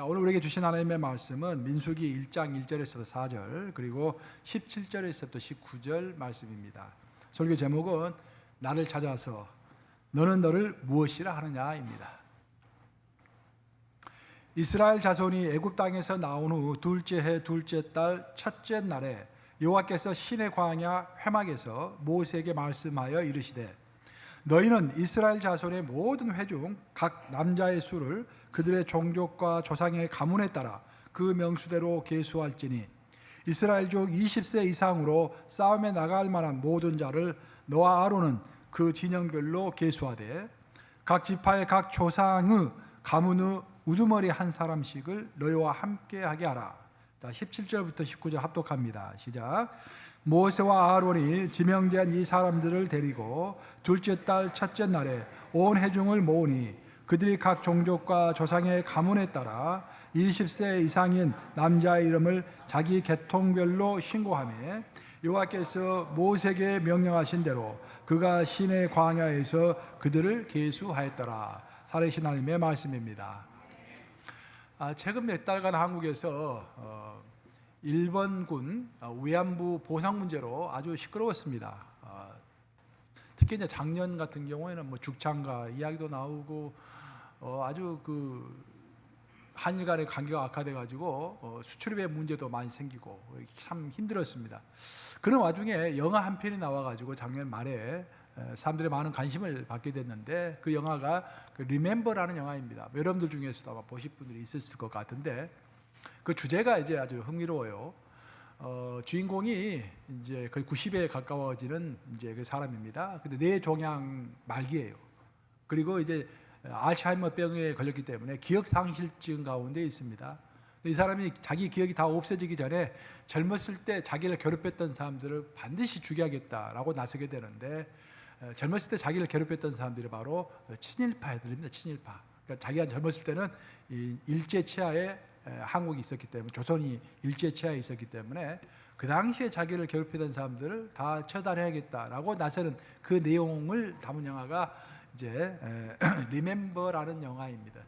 오늘 우리에게 주신 하나님의 말씀은 민수기 1장 1절에서부터 4절 그리고 17절에서부터 19절 말씀입니다. 설교 제목은 나를 찾아서 너는 너를 무엇이라 하느냐입니다. 이스라엘 자손이 애굽 땅에서 나온 후 둘째 해 둘째 달 첫째 날에 여호와께서 시내 광야 회막에서 모세에게 말씀하여 이르시되 너희는 이스라엘 자손의 모든 회 중 각 남자의 수를 그들의 종족과 조상의 가문에 따라 그 명수대로 계수할지니 이스라엘 중 20세 이상으로 싸움에 나갈 만한 모든 자를 너와 아론은 그 진영별로 계수하되 각 지파의 각 조상의 가문의 우두머리 한 사람씩을 너희와 함께 하게 하라. 자, 17절부터 19절 합독합니다. 시작. 모세와 아론이 지명된 이 사람들을 데리고 둘째 달 첫째 날에 온 회중을 모으니 그들이 각 종족과 조상의 가문에 따라 20세 이상인 남자의 이름을 자기 계통별로 신고하며 여호와께서 모세에게 명령하신 대로 그가 시내 광야에서 그들을 계수하였더라. 살아계신 하나님의 말씀입니다. 최근 몇 달간 한국에서 일본군 위안부 보상 문제로 아주 시끄러웠습니다. 특히 이제 작년 같은 경우에는 뭐 죽창가 이야기도 나오고 아주 그 한일 간의 관계가 악화돼 가지고 수출입의 문제도 많이 생기고 참 힘들었습니다. 그런 와중에 영화 한 편이 나와 가지고 작년 말에 사람들의 많은 관심을 받게 됐는데 그 영화가 그 리멤버라는 영화입니다. 여러분들 중에서도 아마 보실 분들이 있었을 것 같은데 그 주제가 이제 아주 흥미로워요. 주인공이 이제 거의 90에 가까워지는 이제 그 사람입니다. 근데 뇌종양 말기예요. 그리고 이제 알츠하이머 병에 걸렸기 때문에 기억 상실증 가운데 있습니다. 이 사람이 자기 기억이 다 없어지기 전에 젊었을 때 자기를 괴롭혔던 사람들을 반드시 죽여야겠다라고 나서게 되는데 젊었을 때 자기를 괴롭혔던 사람들이 바로 친일파 애들입니다. 친일파. 그러니까 자기가 젊었을 때는 이 일제 치하에 한국이 있었기 때문에 조선이 일제 치하에 있었기 때문에 그 당시에 자기를 괴롭히던 사람들을 다 처단해야겠다라고 나서는 그 내용을 담은 영화가 이제 리멤버라는 영화입니다.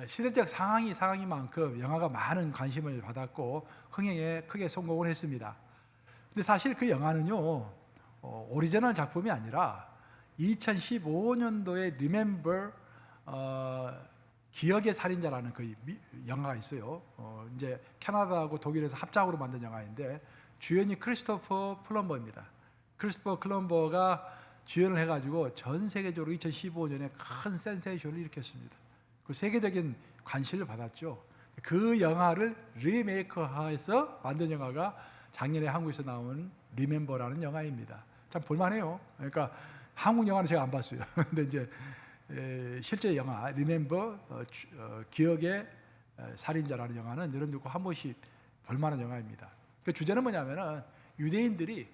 시대적 상황이만큼 영화가 많은 관심을 받았고 흥행에 크게 성공을 했습니다. 근데 사실 그 영화는요 오리지널 작품이 아니라 2015년도에 리멤버 기억의 살인자라는 그 영화가 있어요. 이제 캐나다하고 독일에서 합작으로 만든 영화인데 주연이 크리스토퍼 플럼버입니다. 크리스토퍼 플럼버가 주연을 해가지고 전 세계적으로 2015년에 큰 센세이션을 일으켰습니다. 그 세계적인 관심을 받았죠. 그 영화를 리메이크해서 만든 영화가 작년에 한국에서 나온 리멤버라는 영화입니다. 참 볼만해요. 그러니까 한국 영화는 제가 안 봤어요. 근데 이제 실제 영화 리멤버 기억의 살인자라는 영화는 여러분들 꼭 한 번씩 볼만한 영화입니다. 그 주제는 뭐냐면은 유대인들이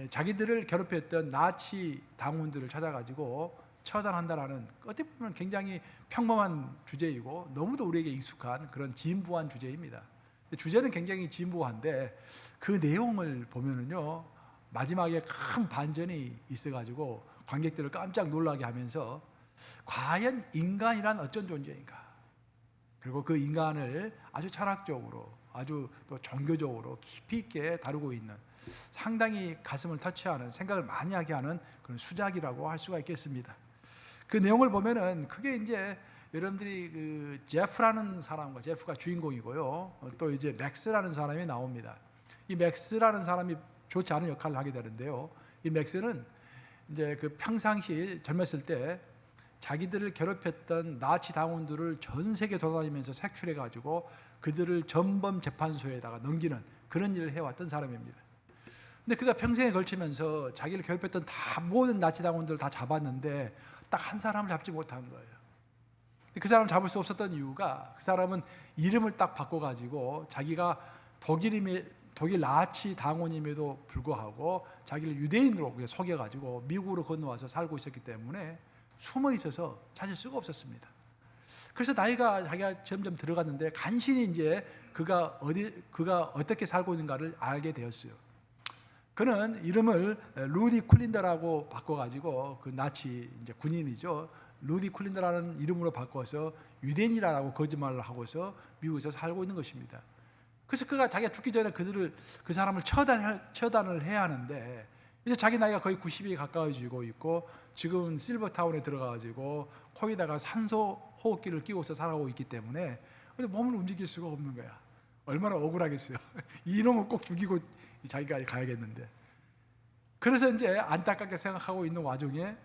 자기들을 괴롭혔던 나치 당원들을 찾아가지고 처단한다라는 어떻게 보면 굉장히 평범한 주제이고 너무도 우리에게 익숙한 그런 진부한 주제입니다. 주제는 굉장히 진부한데 그 내용을 보면은요 마지막에 큰 반전이 있어가지고 관객들을 깜짝 놀라게 하면서 과연 인간이란 어쩐 존재인가? 그리고 그 인간을 아주 철학적으로, 아주 또 종교적으로 깊이 있게 다루고 있는 상당히 가슴을 터치하는 생각을 많이 하게 하는 그런 수작이라고 할 수가 있겠습니다. 그 내용을 보면은 크게 이제 여러분들이 그 제프라는 사람과 제프가 주인공이고요. 또 이제 맥스라는 사람이 나옵니다. 이 맥스라는 사람이 좋지 않은 역할을 하게 되는데요. 이 맥스는 이제 그 평상시 젊었을 때 자기들을 괴롭혔던 나치 당원들을 전 세계 돌아다니면서 색출해 가지고 그들을 전범 재판소에다가 넘기는 그런 일을 해왔던 사람입니다. 근데 그가 평생에 걸치면서 자기를 괴롭혔던 다 모든 나치 당원들을 다 잡았는데 딱 한 사람을 잡지 못한 거예요. 그 사람을 잡을 수 없었던 이유가 그 사람은 이름을 딱 바꿔가지고 자기가 독일 나치 당원임에도 불구하고 자기를 유대인으로 속여가지고 미국으로 건너와서 살고 있었기 때문에 숨어 있어서 찾을 수가 없었습니다. 그래서 나이가 자기가 점점 들어갔는데 간신히 이제 그가 어떻게 살고 있는가를 알게 되었어요. 그는 이름을 루디 쿨린더라고 바꿔가지고 그 나치 이제 군인이죠. 루디 쿨린더라는 이름으로 바꿔서 유대인이라고 거짓말을 하고서 미국에서 살고 있는 것입니다. 그래서 그가 자기가 죽기 전에 그 사람을 처단을 해야 하는데, 이제 자기 나이가 거의 90이 가까워지고 있고 지금 실버타운에 들어가가지고 코에다가 산소 호흡기를 끼고서 살아가고 있기 때문에 몸을 움직일 수가 없는 거야. 얼마나 억울하겠어요. 이놈을 꼭 죽이고 자기가 가야겠는데. 그래서 이제 안타깝게 생각하고 있는 와중에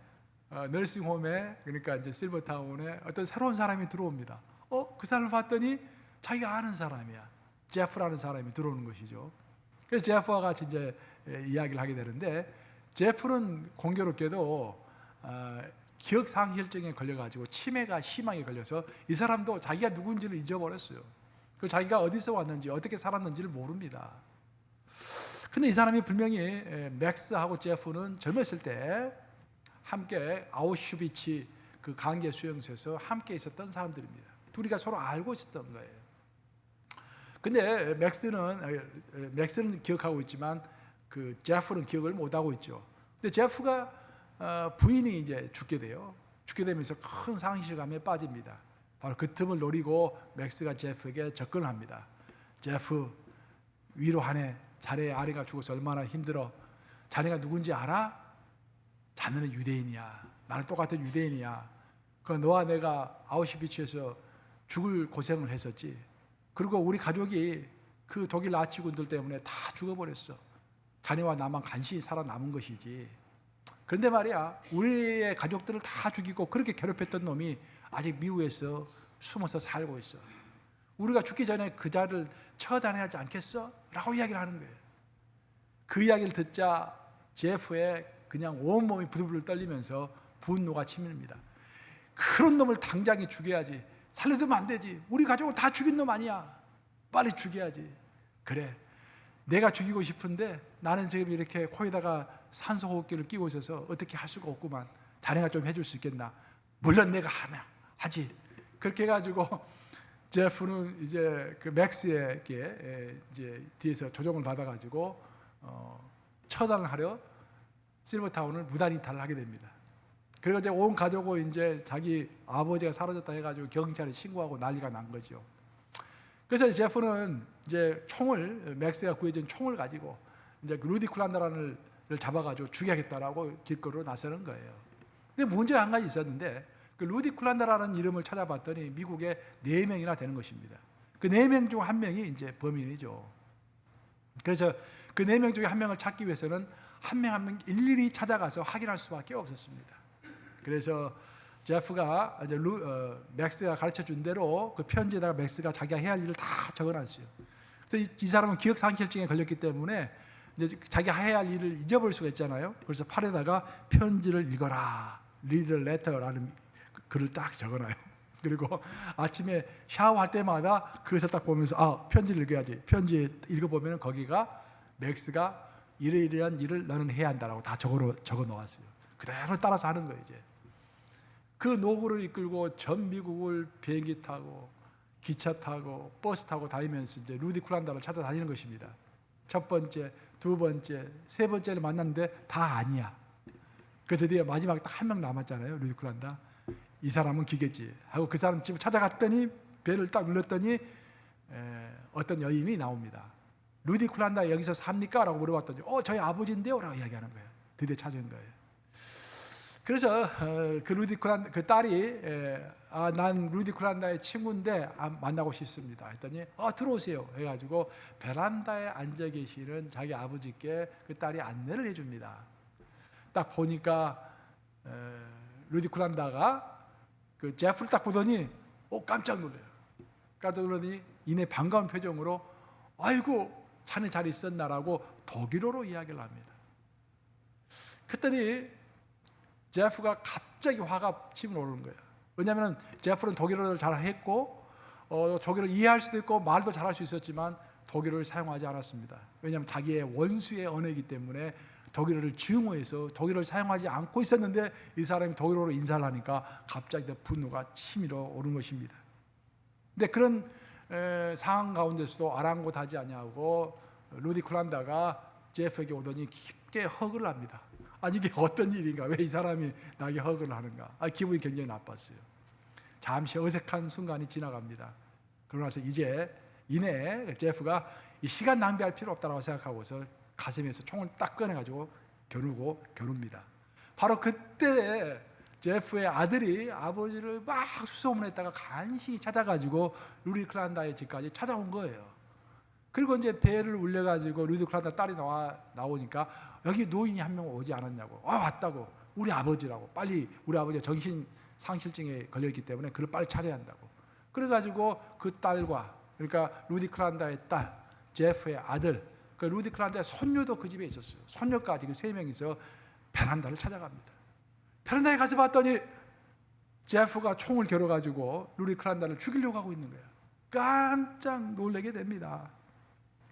너싱홈에, 그러니까 이제 실버타운에 어떤 새로운 사람이 들어옵니다. 그 사람을 봤더니 자기가 아는 사람이야. 제프라는 사람이 들어오는 것이죠. 그래서 제프와 같이 이제 이야기를 하게 되는데, 제프는 공교롭게도 기억 상실증에 걸려가지고 치매가 심하게 걸려서 이 사람도 자기가 누군지를 잊어버렸어요. 그 자기가 어디서 왔는지 어떻게 살았는지를 모릅니다. 근데 이 사람이 분명히 맥스하고 제프는 젊었을 때 함께 아우슈비츠 그 강제 수용소에서 함께 있었던 사람들입니다. 둘이가 서로 알고 있었던 거예요. 근데 맥스는 기억하고 있지만 그 제프는 기억을 못 하고 있죠. 근데 제프가 부인이 이제 죽게 돼요. 죽게 되면서 큰 상실감에 빠집니다. 바로 그 틈을 노리고 맥스가 제프에게 접근을 합니다. 제프, 위로하네. 자네 아내가 죽어서 얼마나 힘들어. 자네가 누군지 알아? 자네는 유대인이야. 나는 똑같은 유대인이야. 그 너와 내가 아우슈비츠에서 죽을 고생을 했었지. 그리고 우리 가족이 그 독일 나치군들 때문에 다 죽어버렸어. 자네와 나만 간신히 살아남은 것이지. 그런데 말이야, 우리의 가족들을 다 죽이고 그렇게 괴롭혔던 놈이 아직 미국에서 숨어서 살고 있어. 우리가 죽기 전에 그 자를 처단해야 하지 않겠어? 라고 이야기를 하는 거예요. 그 이야기를 듣자 제프의 그냥 온몸이 부들부들 떨리면서 분노가 치밀립니다. 그런 놈을 당장에 죽여야지. 살려두면 안 되지. 우리 가족을 다 죽인 놈 아니야. 빨리 죽여야지. 그래, 내가 죽이고 싶은데 나는 지금 이렇게 코에다가 산소호흡기를 끼고 있어서 어떻게 할 수가 없구만. 자네가 좀 해줄 수 있겠나? 물론 내가 하지. 그렇게 해가지고 제프는 이제 그 맥스에게 이제 뒤에서 조종을 받아가지고 처단을 하려 실버타운을 무단 이탈하게 됩니다. 그리고 이제 온 가족은 이제 자기 아버지가 사라졌다 해가지고 경찰에 신고하고 난리가 난 거죠. 그래서 제프는 이제 맥스가 구해준 총을 가지고 이제 루디 쿨란더라를 잡아가지고 죽여야겠다라고 길거리로 나서는 거예요. 근데 문제가 한 가지 있었는데, 그 루디 쿨란더라는 이름을 찾아봤더니 미국에 4명이나 되는 것입니다. 그 4명 중 1명이 이제 범인이죠. 그래서 그 4명 중에 1명을 찾기 위해서는 한 명 한 명 일일이 찾아가서 확인할 수밖에 없었습니다. 그래서 제프가 이제 맥스가 가르쳐 준 대로 그 편지에다가 맥스가 자기가 해야 할 일을 다 적어놨어요. 그래서 이 사람은 기억 상실증에 걸렸기 때문에 이제 자기가 해야 할 일을 잊어버릴 수가 있잖아요. 그래서 팔에다가 편지를 읽어라, read the letter라는 글을 딱 적어놔요. 그리고 아침에 샤워할 때마다 그것을 딱 보면서 편지를 읽어야지. 편지 읽어보면 거기가 맥스가 이러이러한 일을 너는 해야 한다라고 다 적어 놓았어요. 그대로 따라서 하는 거예요. 이제 그 노후를 이끌고 전 미국을 비행기 타고 기차 타고 버스 타고 다니면서 이제 루디 쿨란더를 찾아다니는 것입니다. 첫 번째, 두 번째, 세 번째를 만났는데 다 아니야. 그 드디어 마지막에 딱 한 명 남았잖아요. 루디 쿨란더. 이 사람은 기겠지 하고 그 사람 집을 찾아갔더니 배를 딱 눌렀더니 어떤 여인이 나옵니다. 루디 쿨란더 여기서 삽니까? 라고 물어봤더니 저희 아버지인데요? 라고 이야기하는 거예요. 드디어 찾은 거예요. 그래서 그 루디 쿨란더 그 딸이 난 루디 쿨란더의 친구인데 만나고 싶습니다 했더니 들어오세요 해가지고 베란다에 앉아 계시는 자기 아버지께 그 딸이 안내를 해줍니다. 딱 보니까 루디 쿨란더가 그 제프를 딱 보더니 깜짝 놀래요. 깜짝 놀라더니 이내 반가운 표정으로 아이고 자네 잘 있었나라고 독일어로 이야기를 합니다. 그랬더니 제프가 갑자기 화가 치밀어오르는 거예요. 왜냐하면 제프는 독일어를 잘했고 독일어를 이해할 수도 있고 말도 잘할 수 있었지만 독일어를 사용하지 않았습니다. 왜냐하면 자기의 원수의 언어이기 때문에 독일어를 증오해서 독일어를 사용하지 않고 있었는데 이 사람이 독일어로 인사를 하니까 갑자기 분노가 치밀어 오른 것입니다. 근데 그런 상황 가운데서도 아랑곳하지 아니하고 루디 쿨란더가 제프에게 오더니 깊게 허그를 합니다. 아니 이게 어떤 일인가? 왜 이 사람이 나에게 허그를 하는가? 기분이 굉장히 나빴어요. 잠시 어색한 순간이 지나갑니다. 그러고 나서 이제 이내 제프가 이 시간 낭비할 필요 없다고 생각하고서 가슴에서 총을 딱 꺼내가지고 겨눕니다. 바로 그때 제프의 아들이 아버지를 막 수소문했다가 간신히 찾아가지고 루디 클란다의 집까지 찾아온 거예요. 그리고 이제 배를 울려가지고 루디 클란다 딸이 나오니까 여기 노인이 한 명 오지 않았냐고. 왔다고. 우리 아버지라고. 빨리 우리 아버지가 정신 상실증에 걸려있기 때문에 그를 빨리 찾아야 한다고. 그래가지고 그 딸과, 그러니까 루디 클란다의 딸, 제프의 아들, 그 루디 클란다의 손녀도 그 집에 있었어요. 손녀까지 그 세 명이서 베란다를 찾아갑니다. 베란다에 가서 봤더니 제프가 총을 겨뤄가지고 루디 클란다를 죽이려고 하고 있는 거예요. 깜짝 놀라게 됩니다.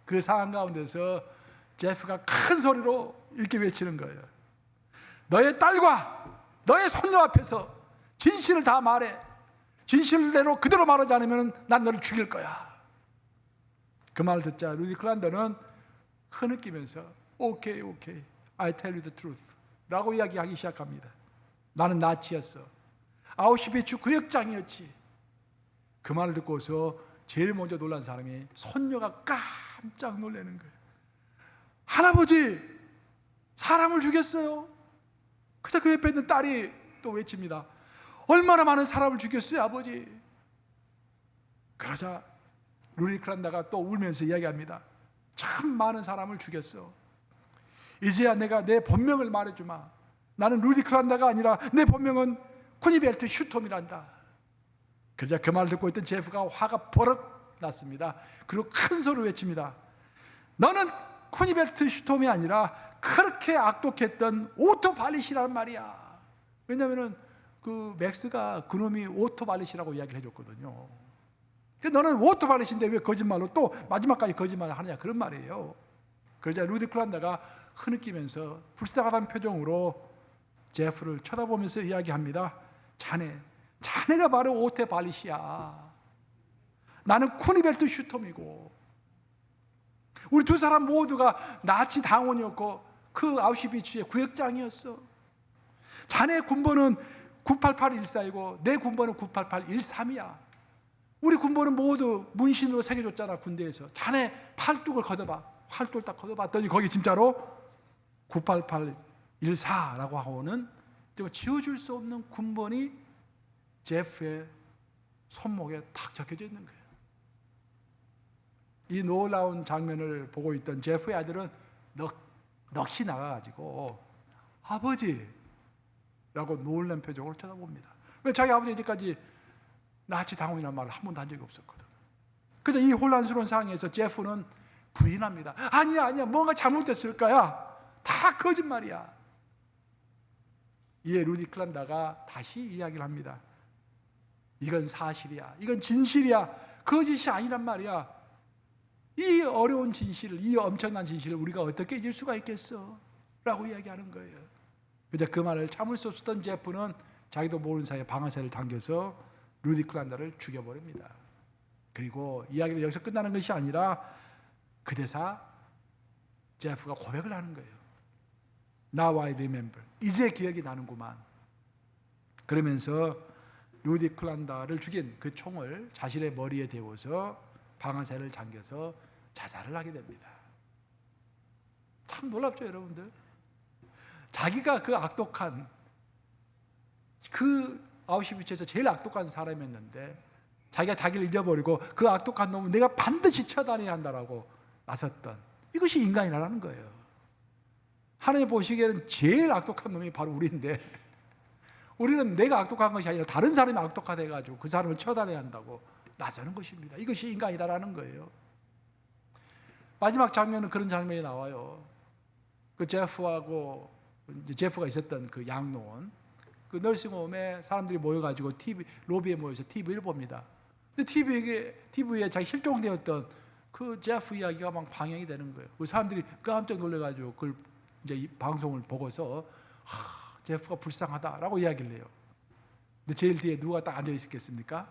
그 상황 가운데서 제프가 큰 소리로 이렇게 외치는 거예요. 너의 딸과 너의 손녀 앞에서 진실을 다 말해. 진실대로 그대로 말하지 않으면 난 너를 죽일 거야. 그 말을 듣자 루디 클란다는 흐느끼면서 오케이, I tell you the truth 라고 이야기하기 시작합니다. 나는 나치였어. 아우슈비츠 구역장이었지. 그 말을 듣고서 제일 먼저 놀란 사람이 손녀가 깜짝 놀라는 거예요. 할아버지, 사람을 죽였어요. 그때 그 옆에 있는 딸이 또 외칩니다. 얼마나 많은 사람을 죽였어요, 아버지. 그러자 루디 클란다가 또 울면서 이야기합니다. 참 많은 사람을 죽였어. 이제야 내가 내 본명을 말해주마. 나는 루디 클란다가 아니라 내 본명은 쿠니벨트 슈톰이란다. 그러자 그 말을 듣고 있던 제프가 화가 버럭 났습니다. 그리고 큰 소리로 외칩니다. 너는 쿠니벨트 슈톰이 아니라 그렇게 악독했던 오토 발릿이란 말이야. 왜냐하면 그 맥스가 그놈이 오토 발릿이라고 이야기를 해줬거든요. 너는 오토 발릿인데 왜 거짓말로 또 마지막까지 거짓말을 하느냐, 그런 말이에요. 그러자 루디 클란다가 흐느끼면서 불쌍하다는 표정으로 제프를 쳐다보면서 이야기합니다. 자네가 바로 오토 발릿이야. 나는 쿠니벨트 슈톰이고, 우리 두 사람 모두가 나치 당원이었고 그 아우슈비츠의 구역장이었어. 자네 군번은 98814이고 내 군번은 98813이야. 우리 군번은 모두 문신으로 새겨줬잖아, 군대에서. 자네 팔뚝을 걷어봐. 팔뚝을 딱 걷어봤더니 거기 진짜로 98814라고 하고는 지워줄 수 없는 군번이 제프의 손목에 탁 적혀져 있는 거예요. 이 놀라운 장면을 보고 있던 제프의 아들은 넋이 나가가지고 아버지! 라고 놀란 표정으로 쳐다봅니다. 왜 자기 아버지 이제까지 나치 당원이라는 말을 한 번도 한 적이 없었거든. 그래서 이 혼란스러운 상황에서 제프는 부인합니다. 아니야, 뭔가 잘못됐을 거야. 다 거짓말이야. 이에 루디 클란다가 다시 이야기를 합니다. 이건 사실이야. 이건 진실이야. 거짓이 아니란 말이야. 이 어려운 진실을, 이 엄청난 진실을 우리가 어떻게 잊을 수가 있겠어? 라고 이야기하는 거예요. 그래서 그 말을 참을 수 없었던 제프는 자기도 모르는 사이에 방아쇠를 당겨서 루디 클란다를 죽여버립니다. 그리고 이야기는 여기서 끝나는 것이 아니라 그 대사 제프가 고백을 하는 거예요. Now I remember. 이제 기억이 나는구만. 그러면서 루디 클란다를 죽인 그 총을 자신의 머리에 대고서 방아쇠를 잠겨서 자살을 하게 됩니다. 참 놀랍죠, 여러분들? 자기가 그 악독한, 그 아우슈비츠에서 제일 악독한 사람이었는데 자기가 자기를 잊어버리고 그 악독한 놈은 내가 반드시 처단해야 한다라고 나섰던, 이것이 인간이라는 거예요. 하나님 보시기에는 제일 악독한 놈이 바로 우리인데 우리는 내가 악독한 것이 아니라 다른 사람이 악독하다 해가지고 그 사람을 처단해야 한다고 나서는 것입니다. 이것이 인간이다라는 거예요. 마지막 장면은 그런 장면이 나와요. 그 제프가 있었던 그 양로원, 그 너싱홈에 사람들이 모여가지고 로비에 모여서 TV를 봅니다. 근데 TV에 자기 실종되었던 그 제프 이야기가 막 방영이 되는 거예요. 그 사람들이 깜짝 놀래가지고 그걸 이제 이 방송을 보고서 제프가 불쌍하다라고 이야기를 해요. 근데 제일 뒤에 누가 딱 앉아 있었겠습니까?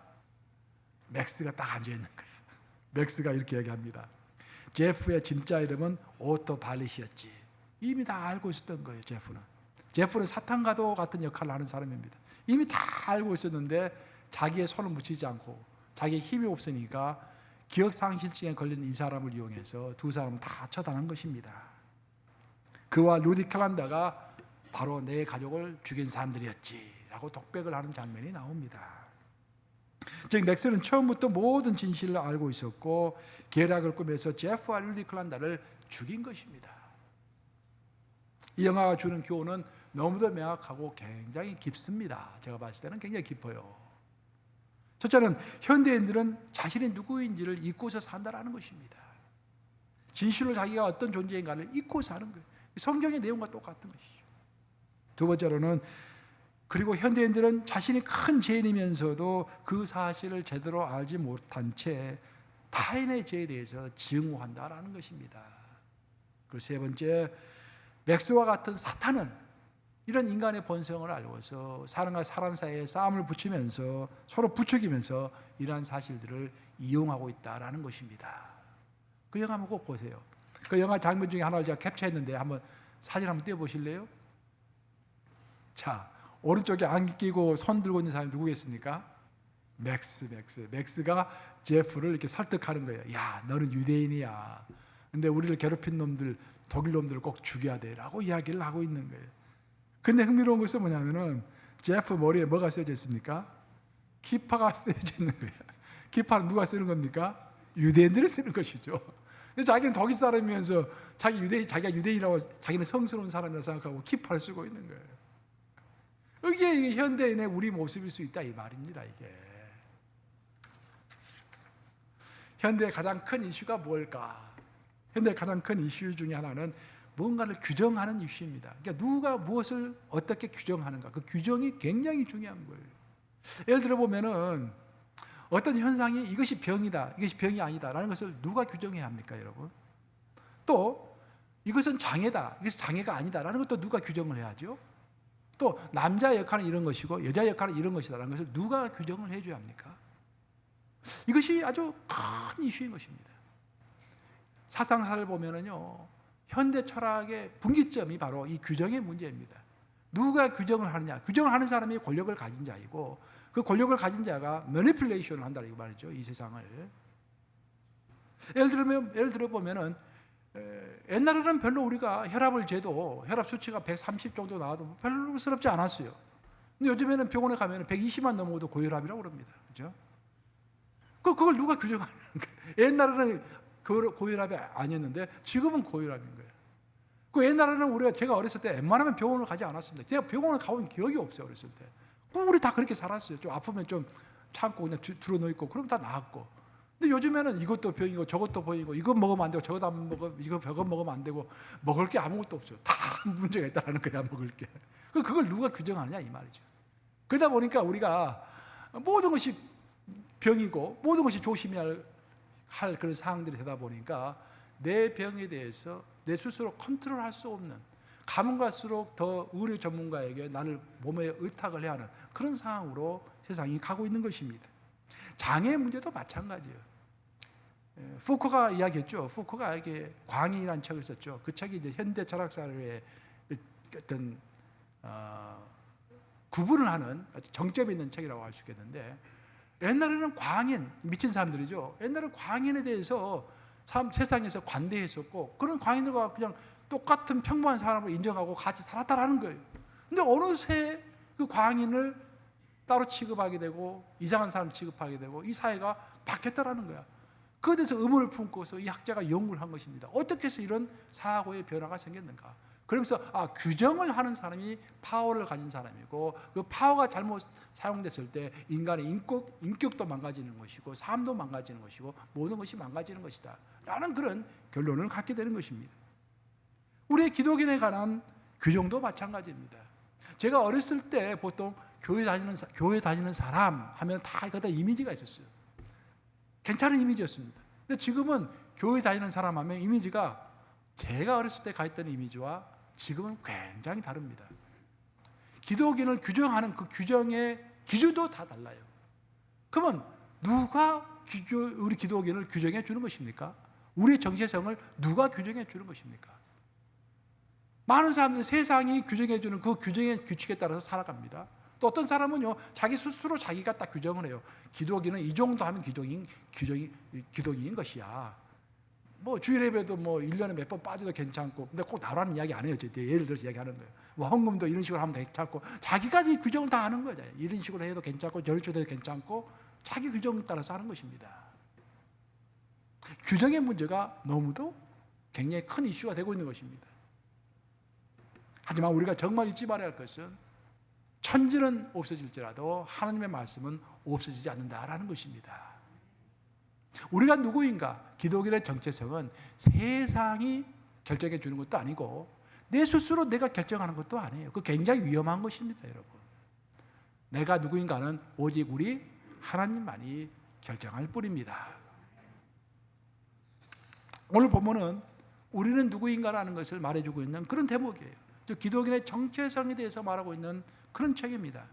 맥스가 딱 앉아 있는 거예요. 맥스가 이렇게 얘기합니다. 제프의 진짜 이름은 오토 발릿이었지. 이미 다 알고 있었던 거예요, 제프는. 제프는 사탄과도 같은 역할을 하는 사람입니다. 이미 다 알고 있었는데 자기의 손을 묻히지 않고 자기의 힘이 없으니까 기억상실증에 걸린 이 사람을 이용해서 두 사람을 다 처단한 것입니다. 그와 루디 캘런더가 바로 내 가족을 죽인 사람들이었지라고 독백을 하는 장면이 나옵니다. 즉 맥스는 처음부터 모든 진실을 알고 있었고 계략을 꾸며서 제프와 루디 캘런더를 죽인 것입니다. 이 영화가 주는 교훈은 너무도 명확하고 굉장히 깊습니다. 제가 봤을 때는 굉장히 깊어요. 첫째는 현대인들은 자신이 누구인지를 잊고서 산다라는 것입니다. 진실로 자기가 어떤 존재인가를 잊고 사는 거예요. 성경의 내용과 똑같은 것이죠. 두 번째로는 그리고 현대인들은 자신이 큰 죄인이면서도 그 사실을 제대로 알지 못한 채 타인의 죄에 대해서 증오한다라는 것입니다. 그리고 세 번째, 맥스와 같은 사탄은 이런 인간의 본성을 알고서 사람과 사람 사이에 싸움을 붙이면서 서로 부추기면서 이러한 사실들을 이용하고 있다라는 것입니다. 그 영화 한번 꼭 보세요. 그 영화 장면 중에 하나를 제가 캡처했는데 한번 사진 한번 띄워보실래요? 자, 오른쪽에 안경 끼고 손 들고 있는 사람이 누구겠습니까? 맥스가 제프를 이렇게 설득하는 거예요. 야, 너는 유대인이야. 근데 우리를 괴롭힌 놈들, 독일 놈들을 꼭 죽여야 돼 라고 이야기를 하고 있는 거예요. 근데 흥미로운 것은 뭐냐면은 제프 머리에 뭐가 쓰여져 있습니까? 키파가 쓰여져 있는 거예요. 키파는 누가 쓰는 겁니까? 유대인들이 쓰는 것이죠. 근데 자기는 독일 사람이면서 자기가 유대인이라고 자기는 성스러운 사람이라고 생각하고 키파를 쓰고 있는 거예요. 이게 현대인의 우리 모습일 수 있다 이 말입니다. 이게 현대의 가장 큰 이슈가 뭘까? 현대의 가장 큰 이슈 중에 하나는 뭔가를 규정하는 이슈입니다. 그러니까 누가 무엇을 어떻게 규정하는가, 그 규정이 굉장히 중요한 거예요. 예를 들어 보면은 어떤 현상이 이것이 병이다, 이것이 병이 아니다라는 것을 누가 규정해야 합니까, 여러분? 또 이것은 장애다, 이것이 장애가 아니다라는 것도 누가 규정을 해야죠. 또 남자 역할은 이런 것이고 여자 역할은 이런 것이다라는 것을 누가 규정을 해줘야 합니까? 이것이 아주 큰 이슈인 것입니다. 사상사를 보면은요, 현대 철학의 분기점이 바로 이 규정의 문제입니다. 누가 규정을 하느냐? 규정을 하는 사람이 권력을 가진 자이고 그 권력을 가진 자가 매니플레이션을 한다는 말이죠. 이 세상을. 예를 들어 보면은 옛날에는 별로 우리가 혈압을 재도 혈압 수치가 130 정도 나와도 별로 스럽지 않았어요. 근데 요즘에는 병원에 가면 120만 넘어도 고혈압이라고 그럽니다. 그죠? 그걸 누가 규정하는 거예요? 옛날에는 고혈압이 아니었는데 지금은 고혈압인 거예요. 그 옛날에는 제가 어렸을 때 웬만하면 병원을 가지 않았습니다. 제가 병원을 가본 기억이 없어요. 어렸을 때. 우리 다 그렇게 살았어요. 좀 아프면 좀 참고 그냥 들어놓고 그럼 다 나았고. 근데 요즘에는 이것도 병이고 저것도 병이고 이거 먹으면 안 되고 저거 안 먹으면 저거 먹으면 안 되고 먹을 게 아무것도 없어요. 다 문제가 있다는 거야. 먹을 게. 그걸 누가 규정하느냐 이 말이죠. 그러다 보니까 우리가 모든 것이 병이고 모든 것이 조심해야 할 그런 상황들이 되다 보니까 내 병에 대해서 내 스스로 컨트롤할 수 없는, 가면 갈수록 더 의료 전문가에게 나를 몸에 의탁을 해야 하는 그런 상황으로 세상이 가고 있는 것입니다. 장애 문제도 마찬가지예요. 푸코가 이야기했죠. 푸코가 이게 광인이라는 책을 썼죠. 그 책이 이제 현대 철학사의 어떤 구분을 하는 정점이 있는 책이라고 할 수 있겠는데, 옛날에는 광인, 미친 사람들이죠. 옛날에 광인에 대해서 세상에서 관대했었고 그런 광인들과 그냥 똑같은 평범한 사람을 인정하고 같이 살았다라는 거예요. 근데 어느새 그 광인을 따로 취급하게 되고 이상한 사람 취급하게 되고 이 사회가 바뀌었다라는 거야. 그에 대해서 의문을 품고서 이 학자가 연구를 한 것입니다. 어떻게 해서 이런 사고의 변화가 생겼는가? 그러면서 규정을 하는 사람이 파워를 가진 사람이고 그 파워가 잘못 사용됐을 때 인간의 인격도 망가지는 것이고 삶도 망가지는 것이고 모든 것이 망가지는 것이다 라는 그런 결론을 갖게 되는 것입니다. 우리의 기독인에 관한 규정도 마찬가지입니다. 제가 어렸을 때 보통 교회 다니는 사람 하면 다 이거 다 이미지가 있었어요. 괜찮은 이미지였습니다. 근데 지금은 교회 다니는 사람 하면 이미지가 제가 어렸을 때 가있던 이미지와 지금은 굉장히 다릅니다. 기독인을 규정하는 그 규정의 기준도 다 달라요. 그러면 누가 우리 기독인을 규정해 주는 것입니까? 우리의 정체성을 누가 규정해 주는 것입니까? 많은 사람들은 세상이 규정해주는 그 규정의 규칙에 따라서 살아갑니다. 또 어떤 사람은요, 자기 스스로 자기가 딱 규정을 해요. 기독인은 이 정도 하면 기독인인 것이야. 뭐 주일 예배도 뭐 1년에 몇 번 빠져도 괜찮고, 근데 꼭 나라는 이야기 안 해요. 예를 들어서 이야기하는 거예요. 뭐 헌금도 이런 식으로 하면 괜찮고, 자기가 이 규정을 다 하는 거죠. 이런 식으로 해도 괜찮고, 저런 식으로 해도 괜찮고, 자기 규정에 따라서 하는 것입니다. 규정의 문제가 너무도 굉장히 큰 이슈가 되고 있는 것입니다. 하지만 우리가 정말 잊지 말아야 할 것은 천지는 없어질지라도 하나님의 말씀은 없어지지 않는다라는 것입니다. 우리가 누구인가? 기독인의 정체성은 세상이 결정해 주는 것도 아니고 내 스스로 내가 결정하는 것도 아니에요. 그거 굉장히 위험한 것입니다, 여러분. 내가 누구인가는 오직 우리 하나님만이 결정할 뿐입니다. 오늘 본문은 우리는 누구인가라는 것을 말해주고 있는 그런 대목이에요. 즉 기독인의 정체성에 대해서 말하고 있는 그런 책입니다.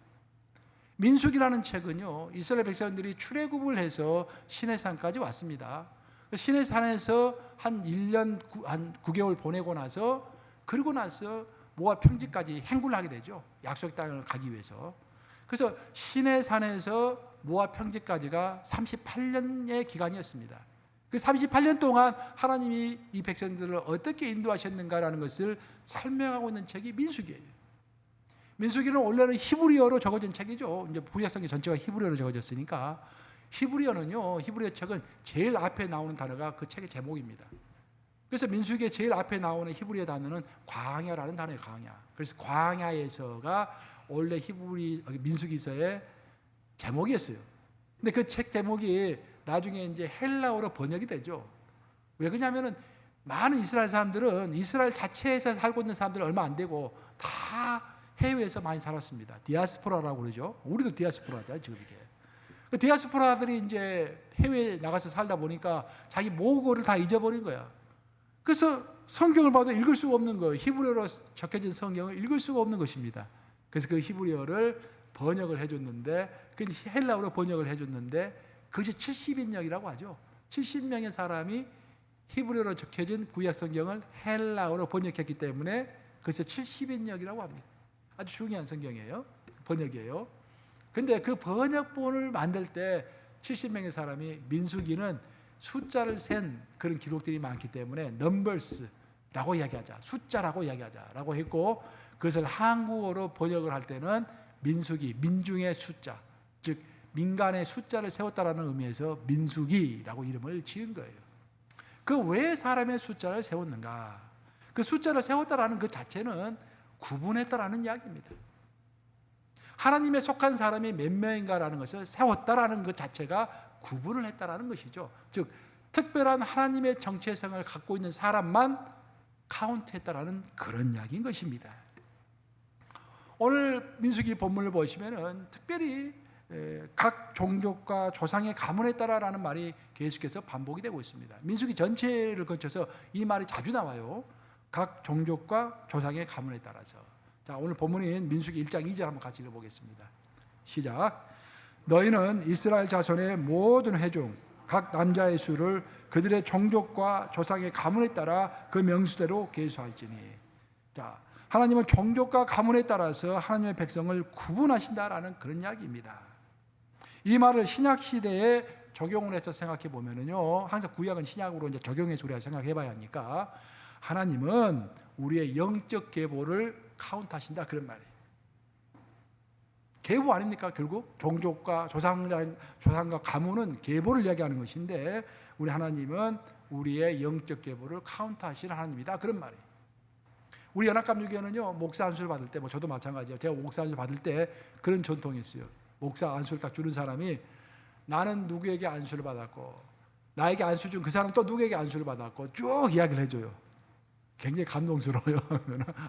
민수기라는 책은요, 이스라엘 백성들이 출애굽을 해서 시내산까지 왔습니다. 시내산에서 한 1년 한 9개월 보내고 나서, 그리고 나서 모압 평지까지 행군을 하게 되죠. 약속 땅을 가기 위해서. 그래서 시내산에서 모압 평지까지가 38년의 기간이었습니다. 그 38년 동안 하나님이 이 백성들을 어떻게 인도하셨는가라는 것을 설명하고 있는 책이 민수기예요. 민수기는 원래는 히브리어로 적어진 책이죠. 이제 구약성경 전체가 히브리어로 적어졌으니까. 히브리어는요, 히브리어 책은 제일 앞에 나오는 단어가 그 책의 제목입니다. 그래서 민수기의 제일 앞에 나오는 히브리어 단어는 광야라는 단어예요. 광야. 그래서 광야에서가 원래 민수기서의 제목이었어요. 근데 그 책 제목이 나중에 이제 헬라어로 번역이 되죠. 왜 그러냐면은 많은 이스라엘 사람들은 이스라엘 자체에서 살고 있는 사람들은 얼마 안 되고 다 해외에서 많이 살았습니다. 디아스포라라고 그러죠. 우리도 디아스포라죠, 지금 이게. 그 디아스포라들이 이제 해외에 나가서 살다 보니까 자기 모국어를 다 잊어버린 거야. 그래서 성경을 봐도 읽을 수가 없는 거예요. 히브리어로 적혀진 성경을 읽을 수가 없는 것입니다. 그래서 그 히브리어를 번역을 해줬는데, 그 헬라어로 번역을 해줬는데, 그것이 70인역이라고 하죠. 70명의 사람이 히브리어로 적혀진 구약 성경을 헬라어로 번역했기 때문에 그것을 70인역이라고 합니다. 아주 중요한 성경이에요. 번역이에요. 근데 그 번역본을 만들 때 70명의 사람이, 민수기는 숫자를 센 그런 기록들이 많기 때문에 넘버스라고 이야기하자, 숫자라고 이야기하자라고 했고, 그것을 한국어로 번역을 할 때는 민수기, 민중의 숫자, 즉 민간의 숫자를 세웠다라는 의미에서 민수기라고 이름을 지은 거예요. 그 왜 사람의 숫자를 세웠는가? 그 숫자를 세웠다라는 그 자체는 구분했다라는 이야기입니다. 하나님에 속한 사람이 몇 명인가라는 것을 세웠다라는 것 자체가 구분을 했다라는 것이죠. 즉 특별한 하나님의 정체성을 갖고 있는 사람만 카운트했다라는 그런 이야기인 것입니다. 오늘 민수기 본문을 보시면은 특별히 각 종족과 조상의 가문에 따라라는 말이 계속해서 반복이 되고 있습니다. 민수기 전체를 거쳐서 이 말이 자주 나와요. 각 종족과 조상의 가문에 따라서. 자, 오늘 본문인 민수기 1장 2절 한번 같이 읽어보겠습니다. 시작. 너희는 이스라엘 자손의 모든 회중 각 남자의 수를 그들의 종족과 조상의 가문에 따라 그 명수대로 계수할지니. 자, 하나님은 종족과 가문에 따라서 하나님의 백성을 구분하신다라는 그런 이야기입니다. 이 말을 신약 시대에 적용을 해서 생각해 보면은요, 항상 구약은 신약으로 이제 적용해서 우리가 생각해 봐야 하니까, 하나님은 우리의 영적 계보를 카운트하신다 그런 말이에요. 계보 아닙니까? 결국 종족과 조상과 가문은 계보를 이야기하는 것인데, 우리 하나님은 우리의 영적 계보를 카운트하시는 하나님이다 그런 말이에요. 우리 연합감리교회는요, 목사 안수를 받을 때, 뭐 저도 마찬가지예요. 제가 목사 안수 받을 때 그런 전통이 있어요. 목사 안수를 딱 주는 사람이, 나는 누구에게 안수를 받았고, 나에게 안수 준 그 사람 또 누구에게 안수를 받았고 쭉 이야기를 해줘요. 굉장히 감동스러워요.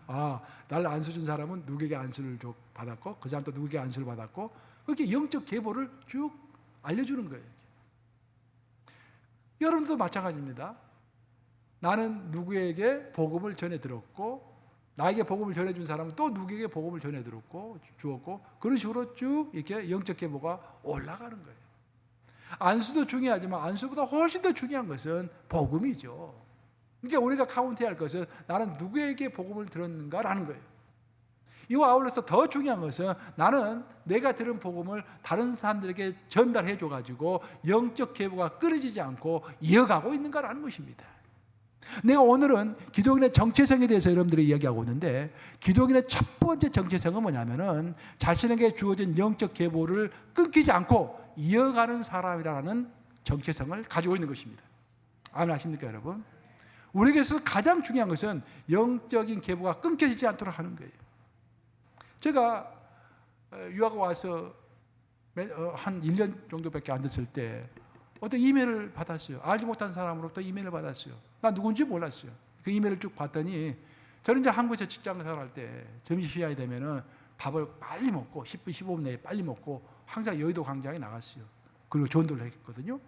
아, 나를 안수 준 사람은 누구에게 안수를 받았고, 그 사람 또 누구에게 안수를 받았고, 그렇게 영적 계보를 쭉 알려주는 거예요. 여러분도 마찬가지입니다. 나는 누구에게 복음을 전해 들었고, 나에게 복음을 전해준 사람은 또 누구에게 복음을 전해 들었고 주었고, 그런 식으로 쭉 이렇게 영적 계보가 올라가는 거예요. 안수도 중요하지만 안수보다 훨씬 더 중요한 것은 복음이죠. 그러니까 우리가 카운트해야 할 것은 나는 누구에게 복음을 들었는가라는 거예요. 이와 아울러서 더 중요한 것은 나는 내가 들은 복음을 다른 사람들에게 전달해 줘가지고 영적 계보가 끊어지지 않고 이어가고 있는가라는 것입니다. 내가 오늘은 기독인의 정체성에 대해서 여러분들이 이야기하고 있는데, 기독인의 첫 번째 정체성은 뭐냐면은 자신에게 주어진 영적 계보를 끊기지 않고 이어가는 사람이라는 정체성을 가지고 있는 것입니다. 아멘 하십니까 여러분? 우리에게서 가장 중요한 것은 영적인 계보가 끊겨지지 않도록 하는 거예요. 제가 유학 와서 한 1년 정도밖에 안 됐을 때 어떤 이메일을 받았어요. 알지 못한 사람으로부터 이메일을 받았어요. 난 누군지 몰랐어요. 그 이메일을 쭉 봤더니, 저는 이제 한국에서 직장 생활할 때 점심시간이 되면은 밥을 빨리 먹고 10분, 15분 내에 빨리 먹고 항상 여의도 광장에 나갔어요. 그리고 전도를 했거든요.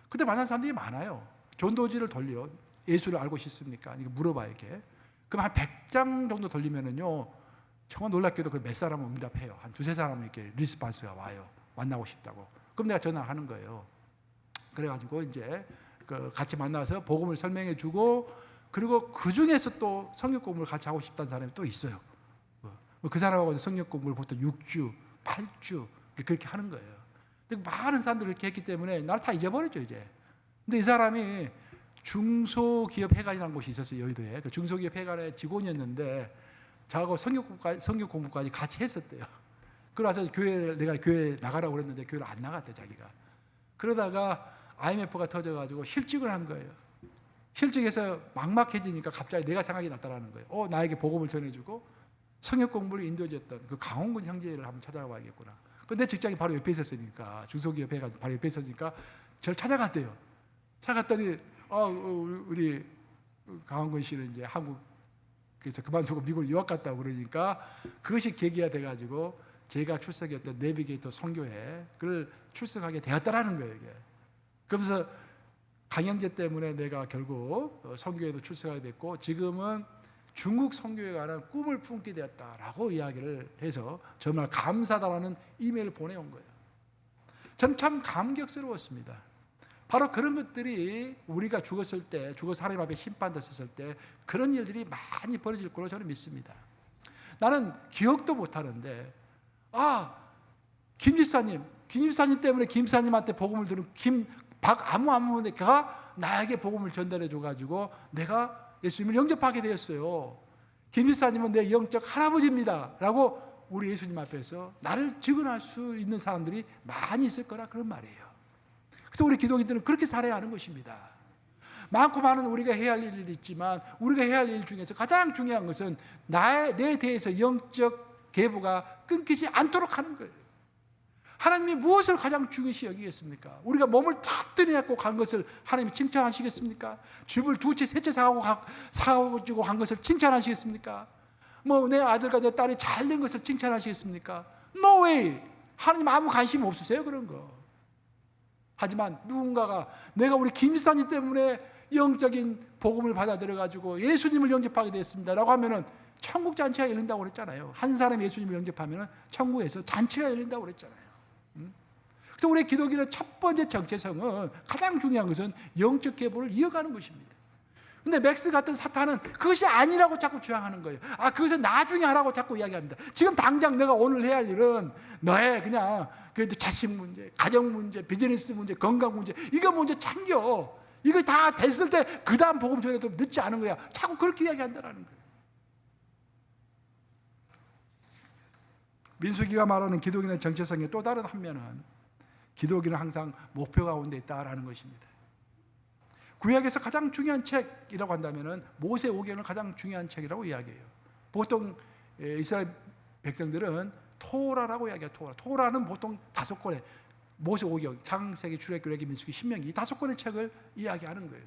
그때 만난 사람들이 많아요. 전도지를 돌려. 예수를 알고 싶습니까? 이거 물어봐요, 이렇게. 그럼 한 100장 정도 돌리면은요, 정말 놀랍게도 그 몇 사람은 응답해요. 한 두세 사람은 이렇게 리스판스가 와요. 만나고 싶다고. 그럼 내가 전화하는 거예요. 그래가지고 이제 같이 만나서 복음을 설명해 주고, 그리고 그 중에서 또 성경 공부를 같이 하고 싶다는 사람이 또 있어요. 그 사람하고 성경 공부를 보통 6주, 8주 그렇게 하는 거예요. 근데 많은 사람들이 그렇게 했기 때문에 나를 다 잊어버렸죠, 이제. 근데 이 사람이 중소기업회관이라는 곳이 있었어요, 여의도에. 그 중소기업회관의 직원이었는데 저하고 성경 공부까지 같이 했었대요. 그래서 내가 교회 나가라고 그랬는데 교회를 안 나갔대, 자기가. 그러다가 IMF가 터져가지고 실직을 한 거예요. 실직해서 막막해지니까 갑자기 내가 생각이 났다라는 거예요. 나에게 복음을 전해주고 성역 공부를 인도해줬던 그 강원군 형제를 한번 찾아가 봐야겠구나. 근데 직장이 바로 옆에 있었으니까, 중소기업 회가 바로 옆에 있었으니까 저를 찾아갔대요. 찾아갔더니 우리 강원군 씨는 이제 한국에서 그만두고 미국으로 유학 갔다고 그러니까, 그것이 계기가 돼가지고 제가 출석했던 내비게이터 선교회 그걸 출석하게 되었다라는 거예요, 이게. 그러면서 강영제 때문에 내가 결국 선교회도 출석하게 됐고, 지금은 중국 선교회에 관한 꿈을 품게 되었다라고 이야기를 해서 정말 감사하다라는 이메일을 보내온 거예요. 전 참 감격스러웠습니다. 바로 그런 것들이 우리가 죽어서 하나님 앞에 힘받았을 때 그런 일들이 많이 벌어질 거로 저는 믿습니다. 나는 기억도 못하는데, 김 집사님 때문에 김 집사님한테 복음을 들은 아무가 나에게 복음을 전달해 줘가지고 내가 예수님을 영접하게 되었어요. 김 집사님은 내 영적 할아버지입니다 라고 우리 예수님 앞에서 나를 증언할 수 있는 사람들이 많이 있을 거라, 그런 말이에요. 그래서 우리 기독인들은 그렇게 살아야 하는 것입니다. 많고 많은 우리가 해야 할 일이 있지만, 우리가 해야 할 일 중에서 가장 중요한 것은 내 대해서 영적 계보가 끊기지 않도록 하는 거예요. 하나님이 무엇을 가장 중요시 여기겠습니까? 우리가 몸을 탁 해갖고 간 것을 하나님이 칭찬하시겠습니까? 집을 두 채, 세 채 사가지고 간 것을 칭찬하시겠습니까? 내 아들과 내 딸이 잘 된 것을 칭찬하시겠습니까? No way! 하나님 아무 관심 없으세요, 그런 거. 하지만 누군가가 내가 우리 김지사님 때문에 영적인 복음을 받아들여가지고 예수님을 영접하게 됐습니다 라고 하면은 천국 잔치가 열린다고 그랬잖아요. 한 사람이 예수님을 영접하면은 천국에서 잔치가 열린다고 그랬잖아요. 그래서 우리 기독인의 첫 번째 정체성은, 가장 중요한 것은 영적 계보를 이어가는 것입니다. 근데 맥스 같은 사탄은 그것이 아니라고 자꾸 주장하는 거예요. 그것은 나중에 하라고 자꾸 이야기합니다. 지금 당장 내가 오늘 해야 할 일은 너의 그냥 자식 문제, 가정 문제, 비즈니스 문제, 건강 문제, 이거 문제 챙겨. 이거 다 됐을 때 그 다음 복음 전해도 늦지 않은 거야. 자꾸 그렇게 이야기한다는 거예요. 민수기가 말하는 기독인의 정체성의 또 다른 한 면은, 기독인은 항상 목표 가운데 있다라는 것입니다. 구약에서 가장 중요한 책이라고 한다면 모세오경을 가장 중요한 책이라고 이야기해요. 보통 이스라엘 백성들은 토라라고 이야기해요. 토라는 보통 5권의 모세오경, 창세기, 출애굽기, 민수기, 신명기 이 5권의 책을 이야기하는 거예요.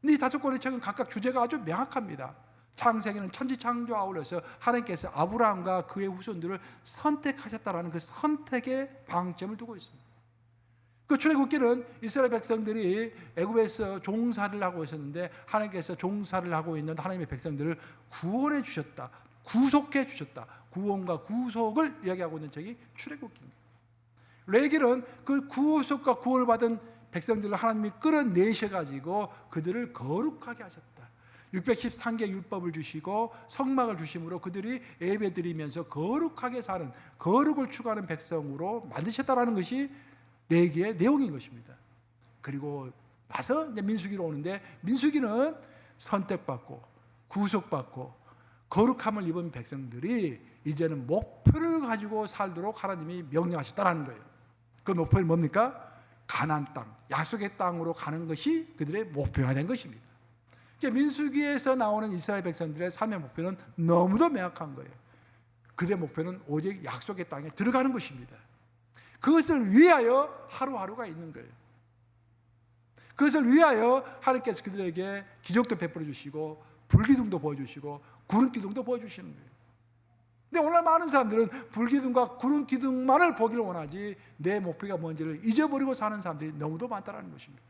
근데 이 5권의 책은 각각 주제가 아주 명확합니다. 창세기는 천지창조 아울러서 하나님께서 아브라함과 그의 후손들을 선택하셨다라는 그 선택의 방점을 두고 있습니다. 그 출애굽기는 이스라엘 백성들이 애굽에서 종살이를 하고 있었는데, 하나님께서 종살이를 하고 있는 하나님의 백성들을 구원해 주셨다, 구속해 주셨다, 구원과 구속을 이야기하고 있는 책이 출애굽기입니다. 레위기는 그 구속과 구원을 받은 백성들을 하나님이 끌어내셔가지고 그들을 거룩하게 하셨다. 613개 율법을 주시고 성막을 주심으로 그들이 예배드리면서 거룩하게 사는, 거룩을 추구하는 백성으로 만드셨다라는 것이 레위기의 내용인 것입니다. 그리고 나서 이제 민수기로 오는데, 민수기는 선택받고 구속받고 거룩함을 입은 백성들이 이제는 목표를 가지고 살도록 하나님이 명령하셨다라는 거예요. 그 목표는 뭡니까? 가나안 땅, 약속의 땅으로 가는 것이 그들의 목표가 된 것입니다. 민수기에서 나오는 이스라엘 백성들의 삶의 목표는 너무도 명확한 거예요. 그들의 목표는 오직 약속의 땅에 들어가는 것입니다. 그것을 위하여 하루하루가 있는 거예요. 그것을 위하여 하나님께서 그들에게 기적도 베풀어 주시고 불기둥도 보여주시고 구름 기둥도 보여주시는 거예요. 근데 오늘 많은 사람들은 불기둥과 구름 기둥만을 보기를 원하지 내 목표가 뭔지를 잊어버리고 사는 사람들이 너무도 많다는 것입니다.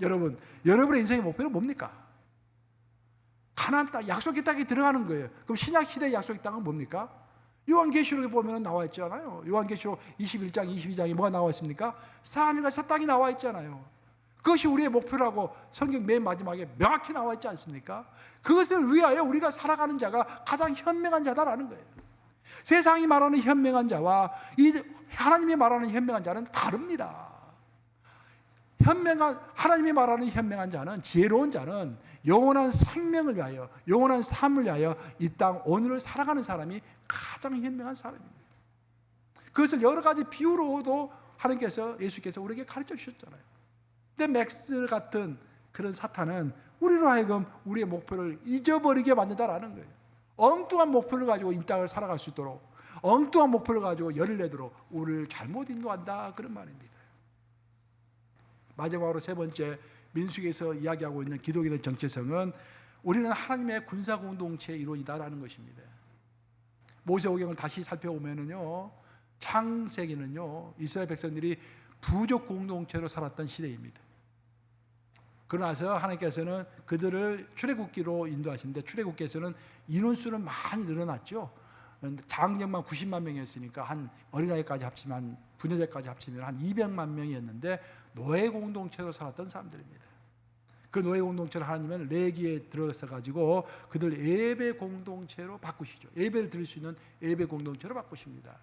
여러분, 여러분의 인생의 목표는 뭡니까? 가나안 땅, 약속의 땅에 들어가는 거예요. 그럼 신약 시대의 약속의 땅은 뭡니까? 요한계시록에 보면 나와 있잖아요. 요한계시록 21장, 22장에 뭐가 나와 있습니까? 하늘과 새 땅이 나와 있잖아요. 그것이 우리의 목표라고 성경 맨 마지막에 명확히 나와 있지 않습니까? 그것을 위하여 우리가 살아가는 자가 가장 현명한 자다라는 거예요. 세상이 말하는 현명한 자와 하나님이 말하는 현명한 자는 다릅니다. 하나님이 말하는 현명한 자는, 지혜로운 자는 영원한 생명을 위하여, 영원한 삶을 위하여 이 땅 오늘을 살아가는 사람이 가장 현명한 사람입니다. 그것을 여러 가지 비유로도 하나님께서, 예수께서 우리에게 가르쳐 주셨잖아요. 근데 맥스 같은 그런 사탄은 우리로 하여금 우리의 목표를 잊어버리게 만든다라는 거예요. 엉뚱한 목표를 가지고 이 땅을 살아갈 수 있도록, 엉뚱한 목표를 가지고 열을 내도록 우리를 잘못 인도한다, 그런 말입니다. 마지막으로 세 번째, 민수기에서 이야기하고 있는 기독인의 정체성은 우리는 하나님의 군사공동체의 일원이다라는 것입니다. 모세오경을 다시 살펴보면은요, 창세기는요, 이스라엘 백성들이 부족 공동체로 살았던 시대입니다. 그러나서 하나님께서는 그들을 출애굽기로 인도하시는데, 출애굽기에서는 인원수는 많이 늘어났죠. 장정만 90만 명이었으니까 한 어린아이까지 합치면, 부녀자까지 합치면 한 200만 명이었는데 노예 공동체로 살았던 사람들입니다. 그 노예 공동체를 하나님은 레위기에 들어서 가지고 그들 예배 공동체로 바꾸시죠. 예배를 드릴 수 있는 예배 공동체로 바꾸십니다.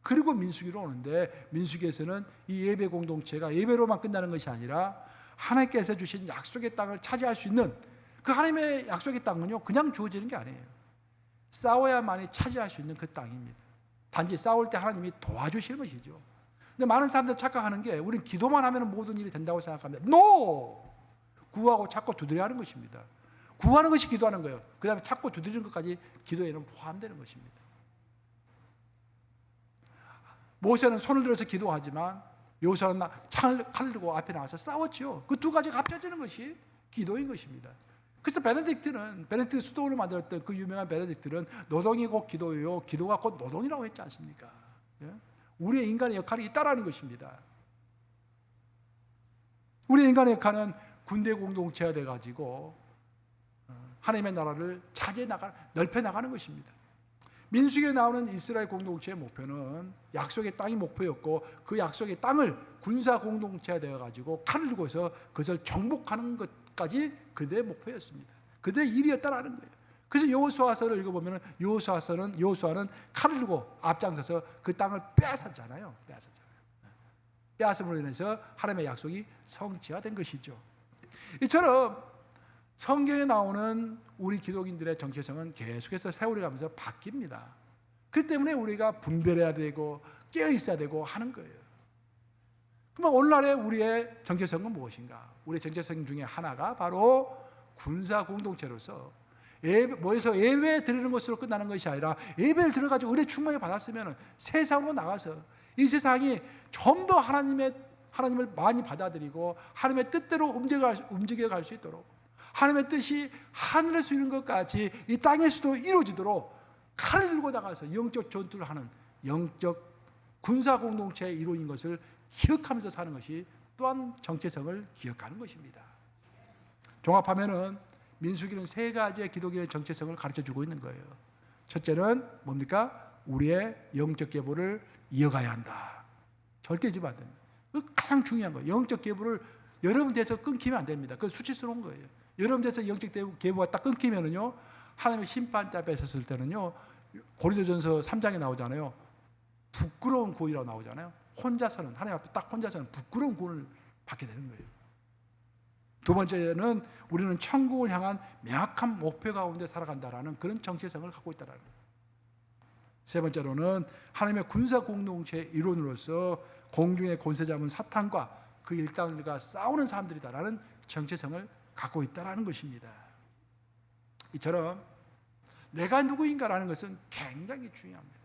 그리고 민수기로 오는데, 민수기에서는 이 예배 공동체가 예배로만 끝나는 것이 아니라 하나님께서 주신 약속의 땅을 차지할 수 있는, 그 하나님의 약속의 땅은요, 그냥 주어지는 게 아니에요. 싸워야만이 차지할 수 있는 그 땅입니다. 단지 싸울 때 하나님이 도와주시는 것이죠. 근데 많은 사람들 착각하는 게, 우리는 기도만 하면 모든 일이 된다고 생각합니다. NO! 구하고 찾고 두드려 하는 것입니다. 구하는 것이 기도하는 거예요. 그 다음에 찾고 두드리는 것까지 기도에는 포함되는 것입니다. 모세는 손을 들어서 기도하지만 여호수아는 칼을 들고 앞에 나와서 싸웠죠. 그 두 가지가 합쳐지는 것이 기도인 것입니다. 그래서 베네딕트 수도원을 만들었던 그 유명한 베네딕트는 노동이 곧 기도요, 기도가 곧 노동이라고 했지 않습니까? 우리의 인간의 역할이 있다라는 것입니다. 우리의 인간의 역할은 군대 공동체가 돼가지고 하나님의 나라를 넓혀 나가는 것입니다. 민수기에 나오는 이스라엘 공동체의 목표는 약속의 땅이 목표였고, 그 약속의 땅을 군사 공동체가 되어가지고 칼을 들고서 그것을 정복하는 것까지 그들의 목표였습니다. 그들의 일이었다라는 거예요. 그래서 여호수아서를 읽어보면 여호수아는 칼을 들고 앞장서서 그 땅을 빼앗았잖아요. 빼앗음으로 인해서 하나님의 약속이 성취가 된 것이죠. 이처럼 성경에 나오는 우리 기독인들의 정체성은 계속해서 세월이 가면서 바뀝니다. 그렇기 때문에 우리가 분별해야 되고 깨어 있어야 되고 하는 거예요. 그러면 오늘날의 우리의 정체성은 무엇인가? 우리의 정체성 중에 하나가 바로 군사 공동체로서 모여서 예배 드리는 것으로 끝나는 것이 아니라, 예배를 들어가지고 은혜 충만히 받았으면 세상으로 나가서 이 세상이 좀 더 하나님을 많이 받아들이고 하나님의 뜻대로 움직여갈 수 있도록, 하나님의 뜻이 하늘에서 이루는 것 같이 이 땅에서도 이루어지도록 칼을 들고 나가서 영적 전투를 하는 영적 군사 공동체의 이루어진 것을 기억하면서 사는 것이 또한 정체성을 기억하는 것입니다. 종합하면은 민수기는 세 가지의 기독인의 정체성을 가르쳐주고 있는 거예요. 첫째는 뭡니까? 우리의 영적 계보를 이어가야 한다. 절대 잊으면 안 됩니다. 그 가장 중요한 거예요. 영적 계보를 여러분 대해서 끊기면 안 됩니다. 그건 수치스러운 거예요. 여러분 대해서 영적 계보가 딱 끊기면은요, 하나님의 심판대 앞에 섰을 때는요, 고린도전서 3장에 나오잖아요. 부끄러운 구원이라고 나오잖아요. 혼자서는, 하나님 앞에 딱 혼자서는 부끄러운 구원을 받게 되는 거예요. 두 번째는 우리는 천국을 향한 명확한 목표 가운데 살아간다라는 그런 정체성을 갖고 있다라는 거예요. 세 번째로는 하나님의 군사 공동체 이론으로서 공중의 권세 잡은 사탄과 그 일당들과 싸우는 사람들이다라는 정체성을 갖고 있다라는 것입니다. 이처럼 내가 누구인가라는 것은 굉장히 중요합니다.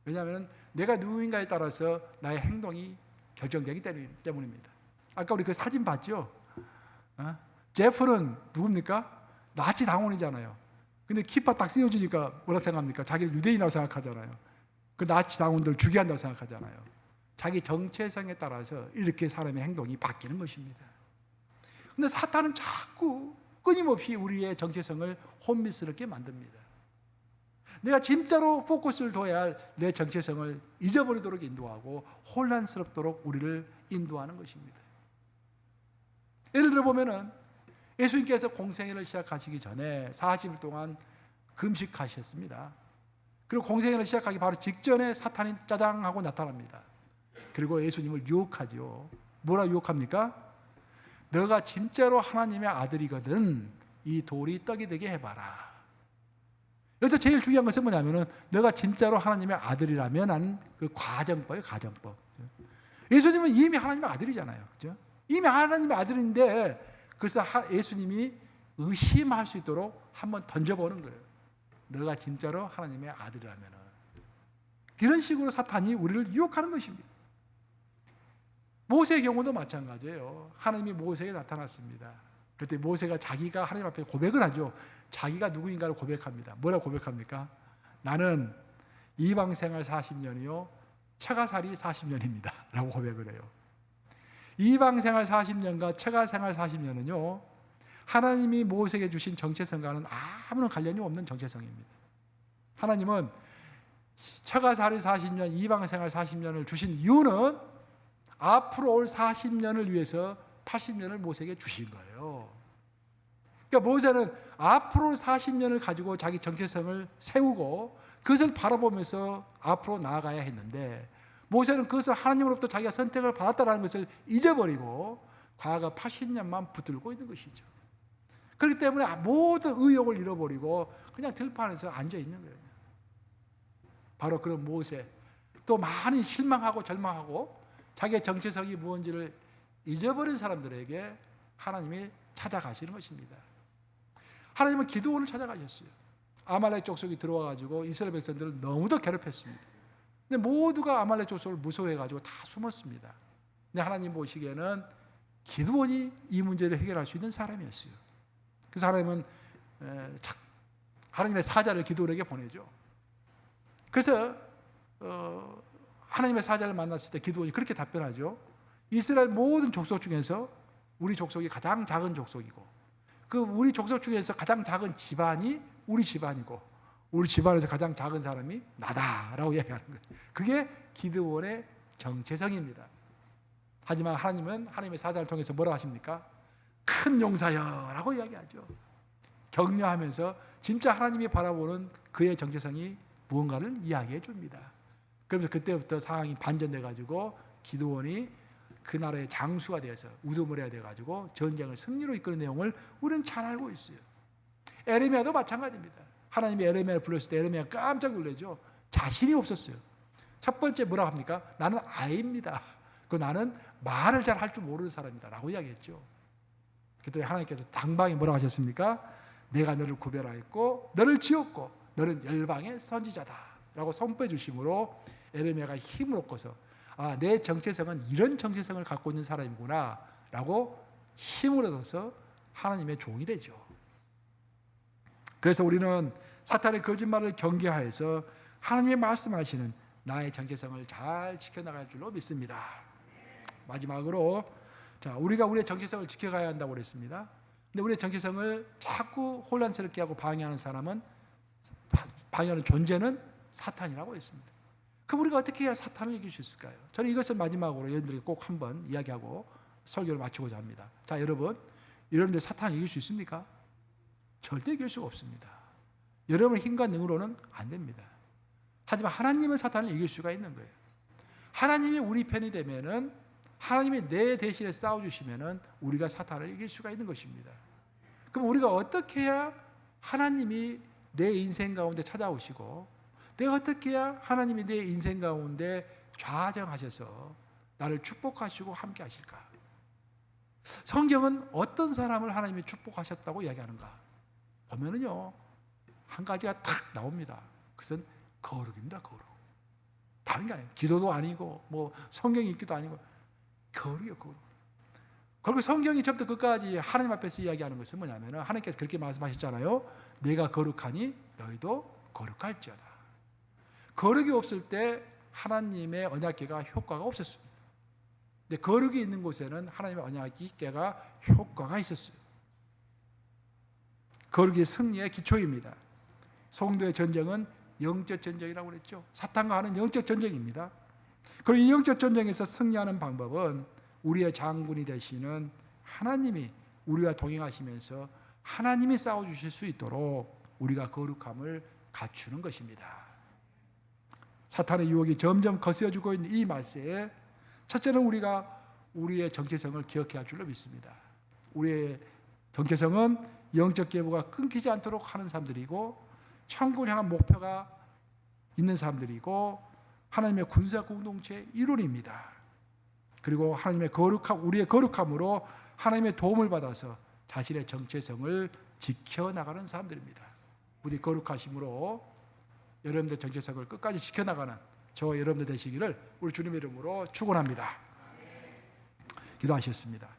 왜냐하면 내가 누구인가에 따라서 나의 행동이 결정되기 때문입니다. 아까 우리 그 사진 봤죠? 제프는 누굽니까? 나치 당원이잖아요. 근데 키파 딱 씌워주니까 뭐라 생각합니까? 자기를 유대인이라고 생각하잖아요. 그 나치 당원들 죽여야 한다고 생각하잖아요. 자기 정체성에 따라서 이렇게 사람의 행동이 바뀌는 것입니다. 근데 사탄은 자꾸 끊임없이 우리의 정체성을 혼미스럽게 만듭니다. 내가 진짜로 포커스를 둬야 할 내 정체성을 잊어버리도록 인도하고 혼란스럽도록 우리를 인도하는 것입니다. 예를 들어 보면은 예수님께서 공생애를 시작하시기 전에 40일 동안 금식하셨습니다. 그리고 공생애를 시작하기 바로 직전에 사탄이 짜장 하고 나타납니다. 그리고 예수님을 유혹하죠. 뭐라 유혹합니까? 너가 진짜로 하나님의 아들이거든 이 돌이 떡이 되게 해봐라. 여기서 제일 중요한 것은 뭐냐면은 너가 진짜로 하나님의 아들이라면 하는 그 과정법이에요. 과정법. 예수님은 이미 하나님의 아들이잖아요. 그죠? 이미 하나님의 아들인데 그래서 예수님이 의심할 수 있도록 한번 던져보는 거예요. 너가 진짜로 하나님의 아들이라면. 이런 식으로 사탄이 우리를 유혹하는 것입니다. 모세의 경우도 마찬가지예요. 하나님이 모세에게 나타났습니다. 그때 모세가 자기가 하나님 앞에 고백을 하죠. 자기가 누구인가를 고백합니다. 뭐라고 고백합니까? 나는 이방 생활 40년이요 처가살이 40년입니다 라고 고백을 해요. 이방 생활 40년과 처가 생활 40년은요 하나님이 모세에게 주신 정체성과는 아무런 관련이 없는 정체성입니다. 하나님은 처가살이 40년, 이방 생활 40년을 주신 이유는 앞으로 올 40년을 위해서 80년을 모세에게 주신 거예요. 그러니까 모세는 앞으로 40년을 가지고 자기 정체성을 세우고 그것을 바라보면서 앞으로 나아가야 했는데 모세는 그것을 하나님으로부터 자기가 선택을 받았다는 것을 잊어버리고 과거 80년만 붙들고 있는 것이죠. 그렇기 때문에 모든 의욕을 잃어버리고 그냥 들판에서 앉아 있는 거예요. 바로 그런 모세, 또 많이 실망하고 절망하고 자기의 정체성이 무엇인지를 잊어버린 사람들에게 하나님이 찾아가시는 것입니다. 하나님은 기드온을 찾아가셨어요. 아말렉 족속이 들어와가지고 이스라엘 백성들을 너무도 괴롭혔습니다. 근데 모두가 아말렉 족속을 무서워해가지고 다 숨었습니다. 근데 하나님 보시기에는 기드온이 이 문제를 해결할 수 있는 사람이었어요. 그래서 하나님은 하나님의 사자를 기드온에게 보내죠. 그래서 하나님의 사자를 만났을 때 기드온이 그렇게 답변하죠. 이스라엘 모든 족속 중에서 우리 족속이 가장 작은 족속이고 그 우리 족속 중에서 가장 작은 집안이 우리 집안이고 우리 집안에서 가장 작은 사람이 나다라고 이야기하는 거예요. 그게 기드온의 정체성입니다. 하지만 하나님은 하나님의 사자를 통해서 뭐라고 하십니까? 큰 용사여라고 이야기하죠. 격려하면서 진짜 하나님이 바라보는 그의 정체성이 무언가를 이야기해 줍니다. 그러면서 그때부터 상황이 반전돼 가지고 기드온이 그 나라의 장수가 되어서 우두머리가 되어 가지고 전쟁을 승리로 이끄는 내용을 우리는 잘 알고 있어요. 에레미야도 마찬가지입니다. 하나님이 에레미야를 불렀을 때 에레미야가 깜짝 놀라죠. 자신이 없었어요. 첫 번째 뭐라고 합니까? 나는 아이입니다. 그 나는 말을 잘 할 줄 모르는 사람이다 라고 이야기했죠. 그때 하나님께서 당방에 뭐라고 하셨습니까? 내가 너를 구별하였고 너를 지었고 너는 열방의 선지자다 라고 선포해 주심으로 에레미야가 힘을 얻고서 내 정체성은 이런 정체성을 갖고 있는 사람이구나 라고 힘을 얻어서 하나님의 종이 되죠. 그래서 우리는 사탄의 거짓말을 경계하여서 하나님의 말씀하시는 나의 정체성을 잘 지켜나갈 줄로 믿습니다. 마지막으로 우리가 우리의 정체성을 지켜가야 한다고 그랬습니다. 근데 우리의 정체성을 자꾸 혼란스럽게 하고 방해하는 사람은 방해하는 존재는 사탄이라고 했습니다. 그럼 우리가 어떻게 해야 사탄을 이길 수 있을까요? 저는 이것을 마지막으로 여러분들에게 꼭 한번 이야기하고 설교를 마치고자 합니다. 자, 여러분들 사탄을 이길 수 있습니까? 절대 이길 수가 없습니다. 여러분의 힘과 능으로는 안 됩니다. 하지만 하나님은 사탄을 이길 수가 있는 거예요. 하나님이 우리 편이 되면은, 하나님이 내 대신에 싸워주시면은 우리가 사탄을 이길 수가 있는 것입니다. 그럼 우리가 어떻게 해야 하나님이 내 인생 가운데 찾아오시고, 내가 어떻게 해야 하나님이 내 인생 가운데 좌정하셔서 나를 축복하시고 함께 하실까? 성경은 어떤 사람을 하나님이 축복하셨다고 이야기하는가? 보면은요, 한 가지가 탁 나옵니다. 그것은 거룩입니다. 거룩. 다른 게 아니에요. 기도도 아니고 뭐 성경 읽기도 아니고 거룩이요, 거룩. 그리고 성경이 처음부터 끝까지 하나님 앞에서 이야기하는 것은 뭐냐면, 하나님께서 그렇게 말씀하셨잖아요. 내가 거룩하니 너희도 거룩할지어다. 거룩이 없을 때 하나님의 언약궤가 효과가 없었습니다. 근데 거룩이 있는 곳에는 하나님의 언약궤가 효과가 있었어요. 거룩이 승리의 기초입니다. 성도의 전쟁은 영적 전쟁이라고 그랬죠. 사탄과 하는 영적 전쟁입니다. 그리고 이 영적 전쟁에서 승리하는 방법은 우리의 장군이 되시는 하나님이 우리와 동행하시면서 하나님이 싸워주실 수 있도록 우리가 거룩함을 갖추는 것입니다. 사탄의 유혹이 점점 거세어지고 있는 이 말세에, 첫째는 우리가 우리의 정체성을 기억해야 할 줄로 믿습니다. 우리의 정체성은 영적 계보가 끊기지 않도록 하는 사람들이고, 천국을 향한 목표가 있는 사람들이고, 하나님의 군사 공동체의 일원입니다. 그리고 우리의 거룩함으로 하나님의 도움을 받아서 자신의 정체성을 지켜나가는 사람들입니다. 부디 거룩하심으로 여러분들 정체성을 끝까지 지켜나가는 저와 여러분들 되시기를 우리 주님의 이름으로 축원합니다. 기도하셨습니다.